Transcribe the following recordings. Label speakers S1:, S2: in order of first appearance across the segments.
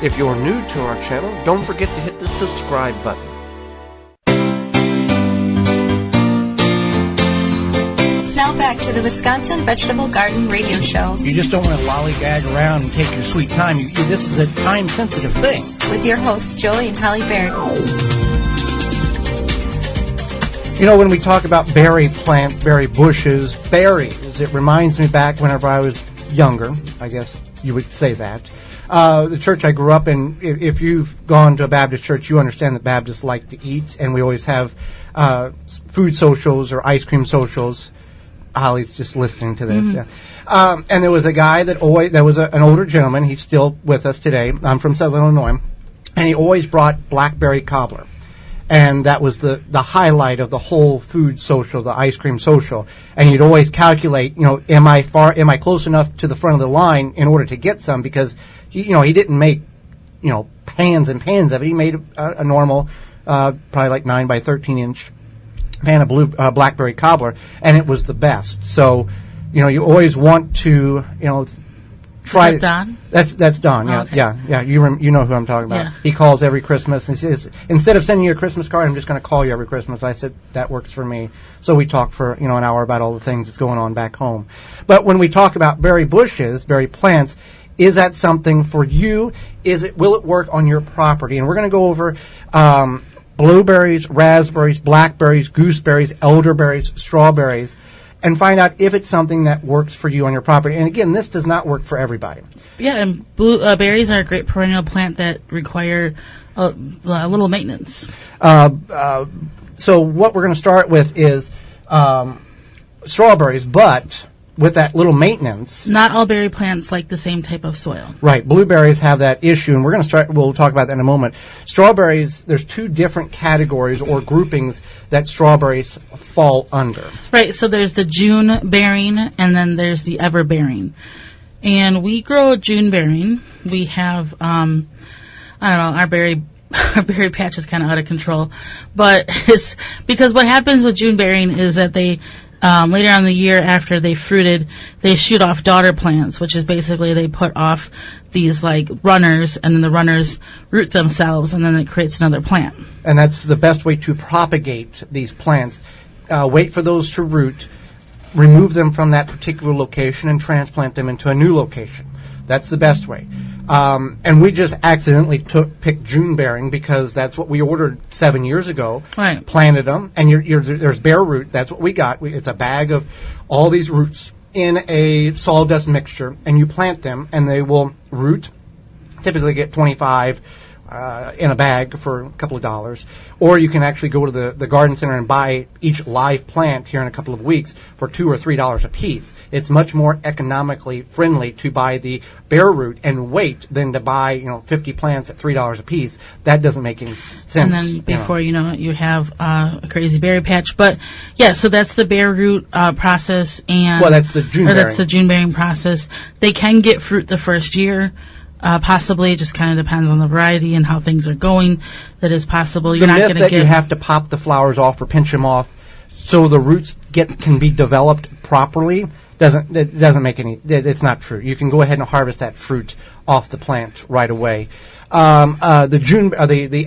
S1: If you're new to our channel, don't forget to hit the subscribe button.
S2: Now back to the Wisconsin Vegetable Garden Radio Show.
S3: You just don't want to lollygag around and take your sweet time. This is a time-sensitive thing.
S2: With your hosts, Joey and Holly Baird.
S3: You know, when we talk about berry plants, berry bushes, berries, it reminds me back whenever I was younger. I guess you would say that. The church I grew up in, if you've gone to a Baptist church, you understand that Baptists like to eat, and we always have food socials or ice cream socials. Holly's just listening to this. Yeah. And there was a guy that was an older gentleman. He's still with us today. I'm from Southern Illinois. And he always brought blackberry cobbler. And that was the highlight of the whole food social, the ice cream social. And he'd always calculate, am I close enough to the front of the line in order to get some? Because, he didn't make, pans and pans of it. He made a normal, probably like 9 by 13 inch pan of blackberry cobbler, and it was the best. So, you always want to, try.
S4: Is that Don?
S3: That's Don. Yeah,
S4: okay.
S3: yeah. You know who I'm talking about.
S4: Yeah.
S3: He calls every Christmas and says, instead of sending you a Christmas card, I'm just going to call you every Christmas. I said that works for me. So we talk for an hour about all the things that's going on back home. But when we talk about berry bushes, berry plants, is that something for you? Will it work on your property? And we're going to go over blueberries, raspberries, blackberries, gooseberries, elderberries, strawberries, and find out if it's something that works for you on your property. And again, this does not work for everybody.
S4: Yeah, and berries are a great perennial plant that require a little maintenance.
S3: So what we're going to start with is strawberries, but with that little maintenance.
S4: Not all berry plants like the same type of soil.
S3: Right. Blueberries have that issue, and we'll talk about that in a moment. Strawberries, there's two different categories or groupings that strawberries fall under.
S4: Right. So there's the June bearing, and then there's the ever bearing. And we grow June bearing. We have, our berry patch is kind of out of control. But it's because what happens with June bearing is that they, later on in the year after they fruited, they shoot off daughter plants, which is basically they put off these like runners, and then the runners root themselves, and then it creates another plant.
S3: And that's the best way to propagate these plants. Wait for those to root, remove them from that particular location, and transplant them into a new location. That's the best way. And we just accidentally picked June bearing because that's what we ordered 7 years ago.
S4: Right.
S3: Planted them, and there's bare root. That's what we got. It's a bag of all these roots in a sawdust mixture, and you plant them, and they will root. Typically get 25 in a bag for a couple of dollars. Or you can actually go to the garden center and buy each live plant here in a couple of weeks for $2 or $3 a piece. It's much more economically friendly to buy the bare root and wait than to buy 50 plants at $3 a piece. That doesn't make any sense.
S4: And then before you know it, you have a crazy berry patch. But yeah, so that's the bare root process, and
S3: that's the June bearing.
S4: That's the June bearing process. They can get fruit the first year. Possibly, it just kind of depends on the variety and how things are going. That is possible. You're not going to get.
S3: You have to pop the flowers off or pinch them off, so the roots can be developed properly. Doesn't make any. It's not true. You can go ahead and harvest that fruit off the plant right away. The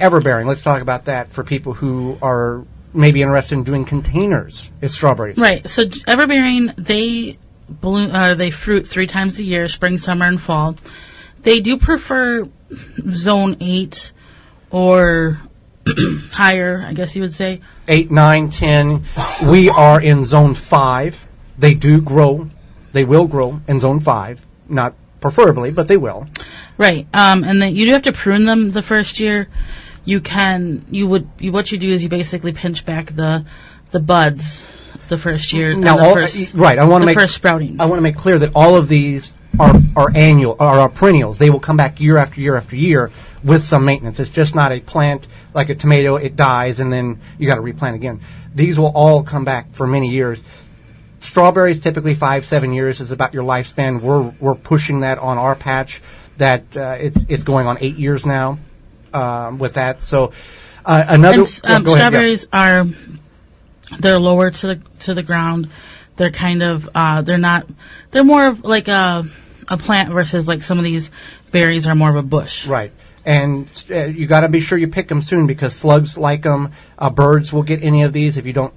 S3: everbearing. Let's talk about that for people who are maybe interested in doing containers. It's strawberries.
S4: Right. So everbearing, they fruit 3 times a year: spring, summer, and fall. They do prefer zone 8 or higher, I guess you would say. 8, 9, 10. We are in zone 5. They do grow. They will grow in zone 5. Not preferably, but they will. Right. And then you do have to prune them the first year. What you do is you basically pinch back the buds the first year. Now, first sprouting. I want to make clear that all of these are annual, are perennials. They will come back year after year after year with some maintenance. It's just not a plant like a tomato. It dies and then you got to replant again. These will all come back for many years. Strawberries, typically 5-7 years is about your lifespan. We're pushing that on our patch. That it's going on 8 years now with that. So strawberries they're lower to the ground. They're kind of they're more of like a a plant versus like some of these berries are more of a bush.
S3: Right. And you got to be sure you pick them soon because slugs like them. Birds will get any of these if you don't.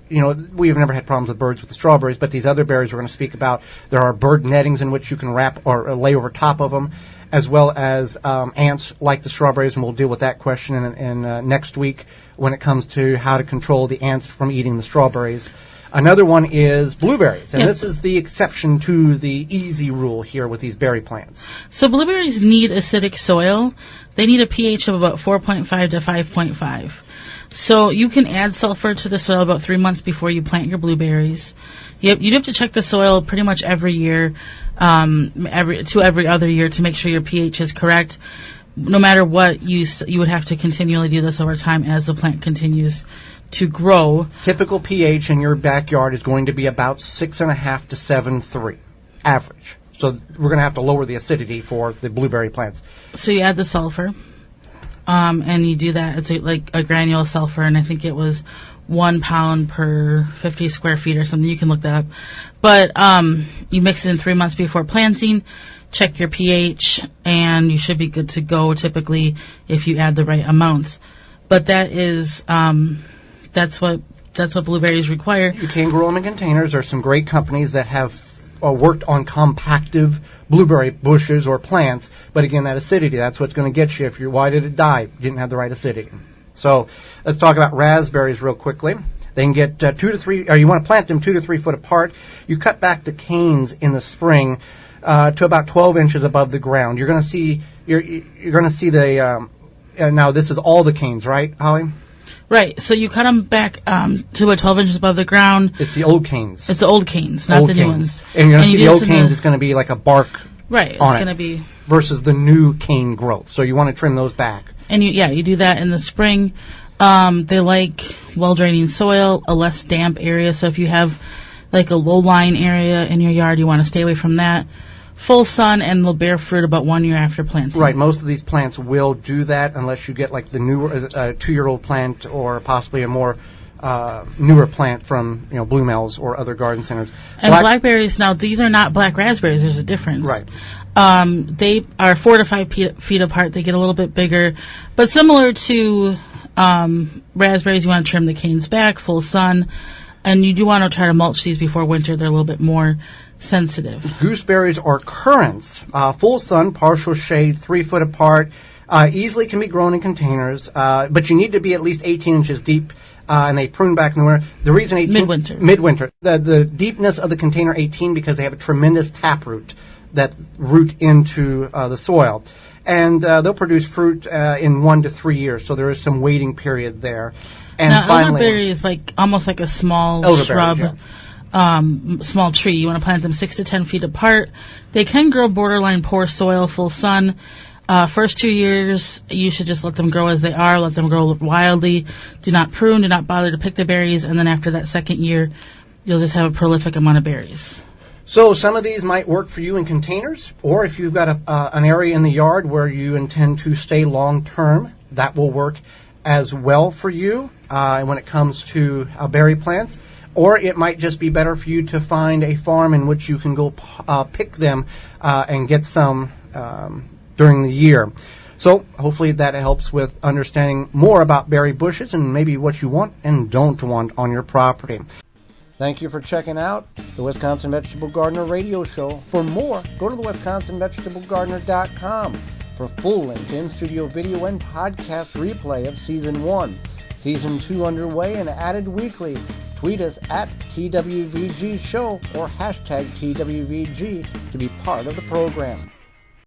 S3: We've never had problems with birds with the strawberries, but these other berries we're going to speak about, there are bird nettings in which you can wrap or lay over top of them, as well as ants like the strawberries, and we'll deal with that question in next week when it comes to how to control the ants from eating the strawberries. Another one is blueberries, and this is the exception to the easy rule here with these berry plants.
S4: So blueberries need acidic soil. They need a pH of about 4.5 to 5.5. So you can add sulfur to the soil about 3 months before you plant your blueberries. You'd have to check the soil pretty much every year, every other year to make sure your pH is correct. No matter what, you would have to continually do this over time as the plant continues to grow.
S3: Typical pH in your backyard is going to be about 6.5 to 7.3, average. So we're going to have to lower the acidity for the blueberry plants.
S4: So you add the sulfur, and you do that. It's like a granule of sulfur, and I think it was 1 pound per 50 square feet or something. You can look that up. But you mix it in 3 months before planting. Check your pH, and you should be good to go typically if you add the right amounts. But that is that's what blueberries require.
S3: You can grow them in containers. There are some great companies that have worked on compactive blueberry bushes or plants. But again, that acidity, that's what's going to get you. Why did it die? You didn't have the right acidity. So let's talk about raspberries real quickly. They can get 2 to 3, or you want to plant them 2 to 3 foot apart. You cut back the canes in the spring to about 12 inches above the ground. You're going to see the now this is all the canes, right, Holly?
S4: Right. So you cut them back to about 12 inches above the ground.
S3: It's the old canes.
S4: It's the old canes, not the new ones.
S3: And you're going to see the old canes, it's going to be like a bark
S4: right, it's going to be
S3: versus the new cane growth. So you want to trim those back.
S4: And you do that in the spring. They like well-draining soil, a less damp area. So if you have like a low-lying area in your yard, you want to stay away from that. Full sun, and they'll bear fruit about 1 year after planting.
S3: Right. Most of these plants will do that unless you get like the newer 2-year-old plant or possibly a more newer plant from Bloomel's or other garden centers.
S4: And blackberries, now these are not black raspberries. There's a difference.
S3: Right.
S4: They are 4 to 5 feet apart. They get a little bit bigger, but similar to raspberries, you want to trim the canes back, full sun, and you do want to try to mulch these before winter. They're a little bit more sensitive.
S3: Gooseberries or currants, full sun, partial shade, 3 foot apart, easily can be grown in containers, but you need to be at least 18 inches deep, and they prune back in the winter. The reason 18... Midwinter. The deepness of the container 18 because they have a tremendous taproot that root into the soil. And they'll produce fruit in 1 to 3 years, so there is some waiting period there. And
S4: now,
S3: finally,
S4: elderberry is like almost like a small shrub. Yeah. Small tree. You want to plant them 6 to 10 feet apart. They can grow borderline poor soil, full sun. First 2 years, you should just let them grow as they are. Let them grow wildly. Do not prune. Do not bother to pick the berries. And then after that second year, you'll just have a prolific amount of berries.
S3: So some of these might work for you in containers, or if you've got an area in the yard where you intend to stay long term, that will work as well for you when it comes to berry plants. Or it might just be better for you to find a farm in which you can go pick them and get some during the year. So hopefully that helps with understanding more about berry bushes and maybe what you want and don't want on your property. Thank you for checking out the Wisconsin Vegetable Gardener radio show. For more, go to the WisconsinVegetableGardener.com for full-length in-studio video and podcast replay of Season 1. Season 2 underway and added weekly. Tweet us at TWVG Show or hashtag TWVG to be part of the program.